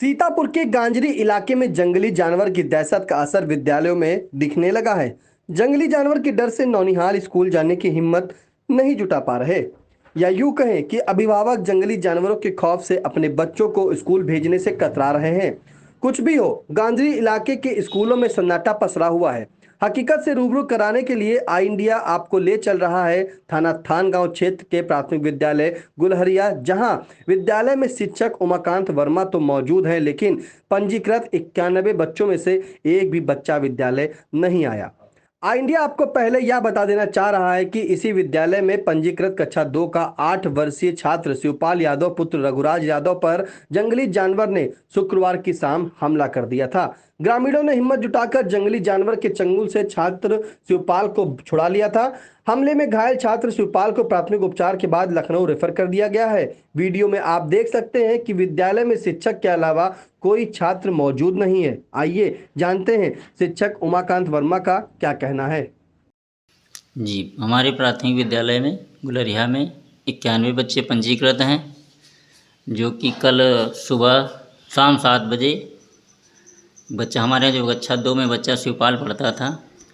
सीतापुर के गांजरी इलाके में जंगली जानवर की दहशत का असर विद्यालयों में दिखने लगा है। जंगली जानवर के डर से नौनिहाल स्कूल जाने की हिम्मत नहीं जुटा पा रहे, या यूं कहें कि अभिभावक जंगली जानवरों के खौफ से अपने बच्चों को स्कूल भेजने से कतरा रहे हैं। कुछ भी हो, गांजरी इलाके के स्कूलों में सन्नाटा पसरा हुआ है। हकीकत से रूबरू कराने के लिए आई इंडिया आपको ले चल रहा है थाना थानगांव क्षेत्र के प्राथमिक विद्यालय गुलहरिया, जहां विद्यालय में शिक्षक उमाकांत वर्मा तो मौजूद हैं, लेकिन पंजीकृत 91 बच्चों में से एक भी बच्चा विद्यालय नहीं आया। आई इंडिया आपको पहले यह बता देना चाह रहा है कि इसी विद्यालय में पंजीकृत कक्षा 2 का 8 वर्षीय छात्र शिवपाल यादव पुत्र रघुराज यादव पर जंगली जानवर ने शुक्रवार की शाम हमला कर दिया था। ग्रामीणों ने हिम्मत जुटाकर जंगली जानवर के चंगुल से छात्र शिवपाल को छुड़ा लिया था। हमले में घायल छात्र शिवपाल को प्राथमिक उपचार के बाद लखनऊ रेफर कर दिया गया है। वीडियो में आप देख सकते हैं कि विद्यालय में शिक्षक के अलावा कोई छात्र मौजूद नहीं है। आइए जानते हैं शिक्षक उमाकांत वर्मा का क्या कहना है। जी, हमारे प्राथमिक विद्यालय में गुलरिया में 91 बच्चे पंजीकृत हैं, जो कि कल सुबह शाम 7 बजे बच्चा हमारे यहाँ जो कक्षा 2 में बच्चा शिवपाल पढ़ता था,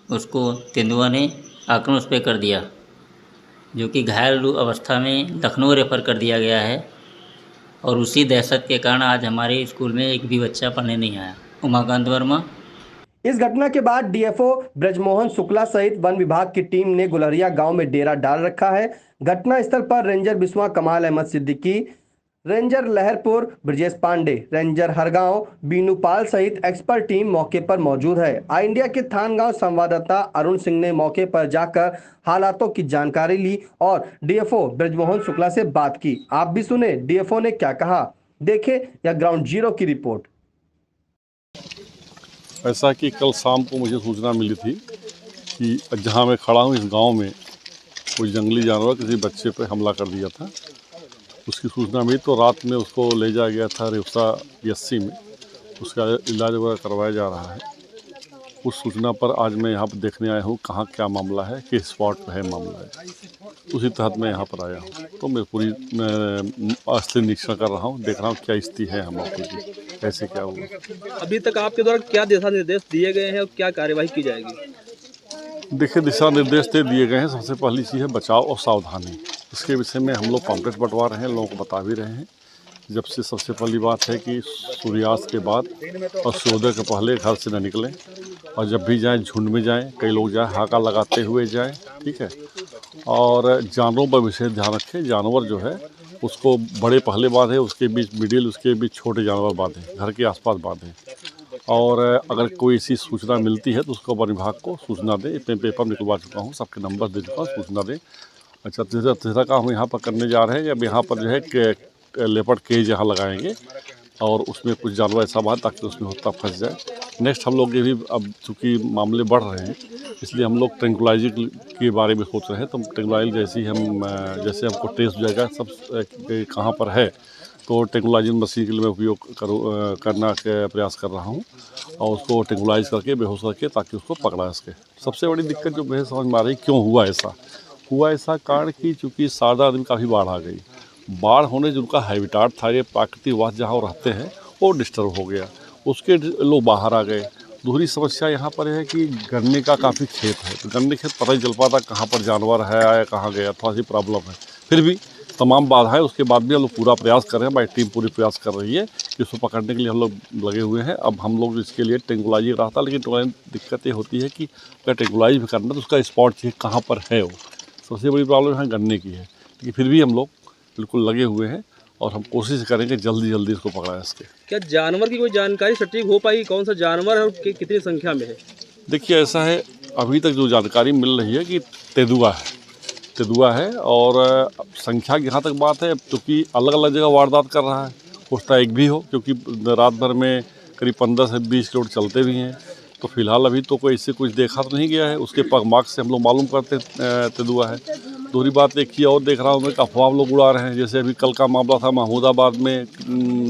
उसको तेंदुआ ने आक्रमण उस पर कर दिया, जो कि घायल अवस्था में लखनऊ रेफ़र कर दिया गया है। और उसी दहशत के कारण आज हमारे स्कूल में एक भी बच्चा पढ़ने नहीं आया। उमाकांत वर्मा। इस घटना के बाद डीएफओ ब्रजमोहन शुक्ला सहित वन विभाग की टीम ने गुलहरिया गांव में डेरा डाल रखा है। घटना स्थल पर रेंजर बिस्वा कमाल अहमद सिद्दीकी, रेंजर लहरपुर ब्रजेश पांडे, रेंजर हरगांव बीनू पाल सहित एक्सपर्ट टीम मौके पर मौजूद है। आई इंडिया के थानगांव संवाददाता अरुण सिंह ने मौके पर जाकर हालातों की जानकारी ली और डीएफओ ब्रजमोहन शुक्ला से बात की। आप भी सुने डीएफओ ने क्या कहा, देखे या ग्राउंड जीरो की रिपोर्ट। ऐसा कि कल शाम को मुझे सूचना मिली थी कि जहां मैं खड़ा हूं इस गांव में कोई जंगली जानवर किसी बच्चे पर हमला कर दिया था। उसकी सूचना मिली तो रात में उसको ले जाया गया था रेवसा पीएचसी में, उसका इलाज वगैरह करवाया जा रहा है। उस सूचना पर आज मैं यहाँ पर देखने आया हूँ कहाँ क्या मामला है, किस स्पॉट पर है मामला है, उसी तहत मैं यहाँ पर आया हूँ। तो मैं पूरी असली निरीक्षण कर रहा हूँ, देख रहा हूँ क्या स्थिति है हम लोगों की, कैसे क्या हुआ। अभी तक आपके द्वारा क्या दिशा निर्देश दिए गए हैं और क्या कार्यवाही की जाएगी? देखिए, दिशा निर्देश दे दिए गए हैं। सबसे पहली चीज़ है बचाव और सावधानी। इसके विषय में हम लोग पॉम्पलेट बंटवा रहे हैं, लोगों को बता भी रहे हैं। जब से सबसे पहली बात है कि सूर्यास्त के बाद और सूर्योदय के पहले घर से न निकलें, और जब भी जाएं झुंड में जाएं, कई लोग जाएं हाका लगाते हुए जाएं, ठीक है। और जानवरों पर विशेष ध्यान रखें। जानवर जो है उसको बड़े पहले बांधें, उसके बीच मिडिल, उसके बीच छोटे जानवर बांधें, घर के आसपास बांधें। और अगर कोई ऐसी सूचना मिलती है तो उसको वन विभाग को सूचना दें। मैं पेपर निकलवा चुका हूँ, सबके नंबर दे चुका हूँ, सूचना दें। अच्छा, तीसरा काम हम यहाँ पर करने जा रहे हैं। अब यहाँ पर जो है लेपर्ड केज यहाँ लगाएंगे और उसमें कुछ जानवर ऐसा बात ताकि उसमें होता फंस जाए। नेक्स्ट हम लोग ये भी, अब चूँकि मामले बढ़ रहे हैं इसलिए हम लोग ट्रैंक्विलाइजर के बारे में सोच रहे हैं। तो ट्रैंक्विलाइजर जैसे हमको टेस्ट हो जाएगा सब कहाँ पर है, तो ट्रैंक्विलाइजर मशीन के लिए मैं उपयोग करना के प्रयास कर रहा हूँ और उसको ट्रैंक्विलाइज करके बेहोश करके ताकि उसको पकड़ा सके। सबसे बड़ी दिक्कत जो मुझे समझ में आ रही, क्यों हुआ ऐसा कारण कि चूँकि शारदा नदी में काफ़ी बाढ़ आ गई। बाढ़ होने जो उनका हैबिटाट था, ये प्राकृतिक वास जहाँ वो रहते हैं, वो डिस्टर्ब हो गया, उसके लोग बाहर आ गए। दूसरी समस्या यहाँ पर है कि गन्ने का काफ़ी खेत है, तो गन्ने खेत पता ही चल पाता कहाँ पर जानवर है या कहाँ गया, थोड़ा सी प्रॉब्लम है। फिर भी तमाम बाधाएं उसके बाद भी हम लोग पूरा प्रयास कर रहे हैं। हमारी टीम पूरी प्रयास कर रही है कि उसको पकड़ने के लिए हम लोग लगे हुए हैं। अब हम लोग इसके लिए ट्रैंक्विलाइजर रहा था, लेकिन दिक्कत ये होती है कि अगर ट्रैंक्विलाइज भी करना तो उसका स्पॉट चाहिए कहाँ पर है। वो सबसे बड़ी प्रॉब्लम यहाँ गन्ने की है, लेकिन फिर भी हम लोग बिल्कुल लगे हुए हैं और हम कोशिश करेंगे जल्दी इसको पकड़ा सके। क्या जानवर की कोई जानकारी सटीक हो पाई, कौन सा जानवर है और कितनी संख्या में है? देखिए, ऐसा है अभी तक जो जानकारी मिल रही है कि तेंदुआ है और संख्या की जहाँ तक बात है, क्योंकि अलग अलग जगह वारदात कर रहा है, होता एक भी हो, क्योंकि रात भर में करीब 15 से 20 किलोमीटर चलते भी हैं। तो फिलहाल अभी तो कोई इससे कुछ देखा तो नहीं गया है। उसके पगमार्क से हम लोग मालूम करते तेंदुआ है। दूसरी बात एक ही और देख रहा हूँ मैं, अफवाह लोग उड़ा रहे हैं। जैसे अभी कल का मामला था महमूदाबाद में,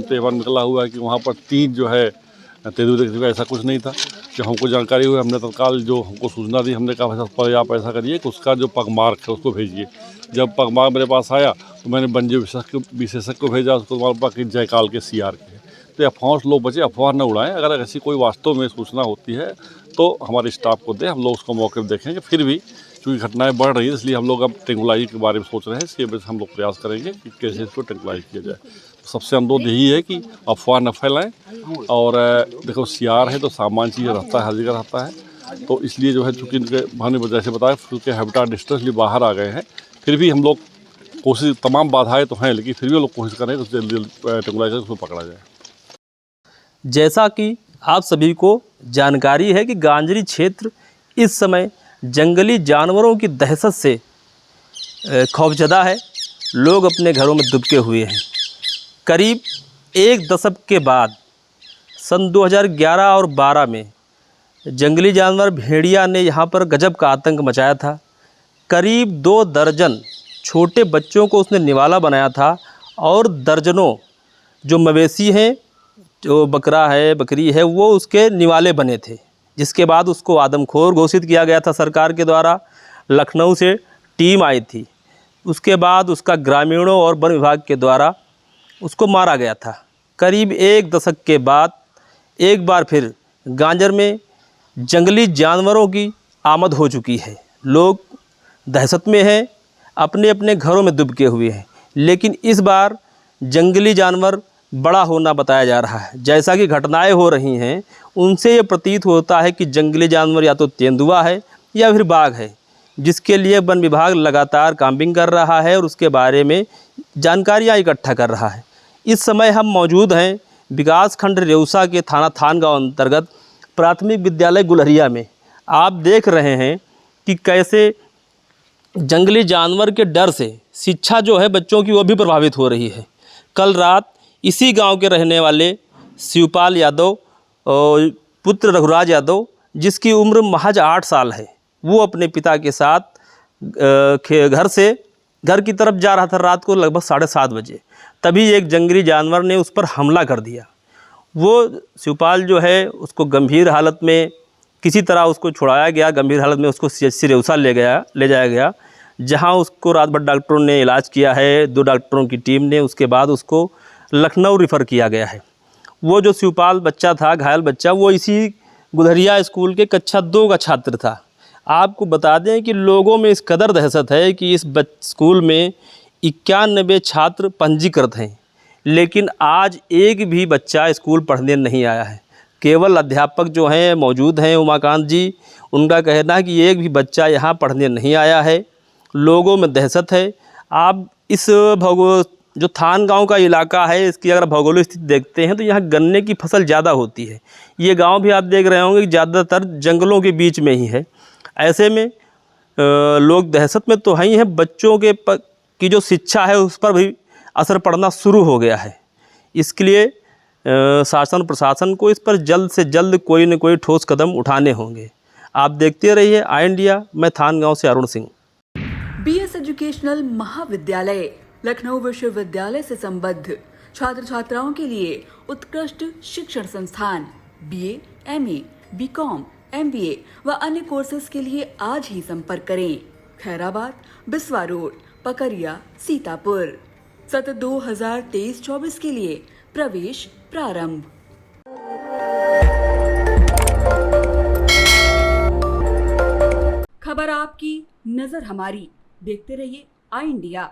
पेपर निकला हुआ है कि वहाँ पर 3 जो है तेंदुआ देखने का, ऐसा कुछ नहीं था। जब हमको जानकारी हुई, हमने तत्काल जो हमको सूचना दी, हमने कहा भाई आप ऐसा करिए कि उसका जो पगमार्क है उसको भेजिए। जब पगमार्क मेरे पास आया तो मैंने वन्य विशेषज्ञ को भेजा, उसको मालूम पड़ा कि जयकाल के CR के है। तो अफवाहों से लोग बचे, अफवाह न उड़ाएं। अगर ऐसी कोई वास्तव में सूचना होती है तो हमारे स्टाफ को दें, हम लोग उसको मौके पर देखेंगे। फिर भी चूँकि घटनाएं बढ़ रही है इसलिए हम लोग अब ट्रैंक्विलाइज के बारे में सोच रहे हैं। इसके वजह से हम लोग प्रयास करेंगे कि कैसे इसको ट्रैंक्विलाइज किया जाए। सबसे अनुरोध यही है कि अफवाह न फैलाएं। और देखो CR है तो सामान्य चीज़ रहता है, हर जगह रहता है। तो इसलिए जो है चूँकि इनके हमने जैसे बताया उनके हैबिटेट डिस्टेंस लिए बाहर आ गए हैं, फिर भी हम लोग कोशिश, तमाम बाधाएं तो हैं लेकिन फिर भी हम लोग कोशिश करें तो जल्दी ट्रैंक्विलाइजर उसको पकड़ा जाए। जैसा कि आप सभी को जानकारी है कि गांजरी क्षेत्र इस समय जंगली जानवरों की दहशत से खौफजदा है। लोग अपने घरों में दुबके हुए हैं। करीब एक दशक के बाद सन 2011 और 12 में जंगली जानवर भेड़िया ने यहाँ पर गजब का आतंक मचाया था। करीब 2 दर्जन छोटे बच्चों को उसने निवाला बनाया था और दर्जनों जो मवेशी हैं, जो बकरा है, बकरी है, वो उसके निवाले बने थे। जिसके बाद उसको आदमखोर घोषित किया गया था सरकार के द्वारा। लखनऊ से टीम आई थी। उसके बाद उसका ग्रामीणों और वन विभाग के द्वारा उसको मारा गया था। करीब एक दशक के बाद एक बार फिर गांजर में जंगली जानवरों की आमद हो चुकी है। लोग दहशत में हैं, अपने अपने घरों में दुबके हुए हैं। लेकिन इस बार जंगली जानवर बड़ा होना बताया जा रहा है। जैसा कि घटनाएं हो रही हैं उनसे ये प्रतीत होता है कि जंगली जानवर या तो तेंदुआ है या फिर बाघ है, जिसके लिए वन विभाग लगातार काम्बिंग कर रहा है और उसके बारे में जानकारियाँ इकट्ठा कर रहा है। इस समय हम मौजूद हैं विकास खंड रेउसा के थाना थानगांव अंतर्गत प्राथमिक विद्यालय गुलरिया में। आप देख रहे हैं कि कैसे जंगली जानवर के डर से शिक्षा जो है बच्चों की वो भी प्रभावित हो रही है। कल रात इसी गांव के रहने वाले शिवपाल यादव और पुत्र रघुराज यादव, जिसकी उम्र महज 8 साल है, वो अपने पिता के साथ घर की तरफ जा रहा था रात को लगभग 7:30 बजे। तभी एक जंगली जानवर ने उस पर हमला कर दिया। वो शिवपाल जो है उसको गंभीर हालत में किसी तरह उसको छुड़ाया गया। गंभीर हालत में उसको CHC रेउसा ले जाया गया, जहां उसको रात भर डॉक्टरों ने इलाज किया है, 2 डॉक्टरों की टीम ने। उसके बाद उसको लखनऊ रेफ़र किया गया है। वो जो शिवपाल बच्चा था, घायल बच्चा, वो इसी गुलरिया स्कूल के कक्षा 2 का छात्र था। आपको बता दें कि लोगों में इस कदर दहशत है कि इस स्कूल में 91 छात्र पंजीकृत हैं, लेकिन आज एक भी बच्चा स्कूल पढ़ने नहीं आया है। केवल अध्यापक जो हैं मौजूद हैं, उमाकांत जी, उनका कहना है कि एक भी बच्चा यहाँ पढ़ने नहीं आया है। लोगों में दहशत है। आप इस जो थानगांव का इलाका है, इसकी अगर भौगोलिक स्थिति देखते हैं तो यहाँ गन्ने की फसल ज़्यादा होती है। ये गांव भी आप देख रहे होंगे कि ज़्यादातर जंगलों के बीच में ही है। ऐसे में लोग दहशत में तो हैं ही हैं। बच्चों की जो शिक्षा है उस पर भी असर पड़ना शुरू हो गया है। इसके लिए शासन प्रशासन को इस पर जल्द से जल्द कोई न कोई ठोस कदम उठाने होंगे। आप देखते रहिए आई इंडिया। मैं थानगांव से अरुण सिंह। BS एजुकेशनल महाविद्यालय लखनऊ विश्वविद्यालय से संबद्ध छात्र छात्राओं के लिए उत्कृष्ट शिक्षण संस्थान BA, MA, BCom, MBA व अन्य कोर्सेज के लिए आज ही संपर्क करें। खैराबाद, बिस्वा रोड, पकरिया, सीतापुर। सत्र 2023-24 के लिए प्रवेश प्रारंभ। खबर आपकी, नजर हमारी। देखते रहिए आई इंडिया।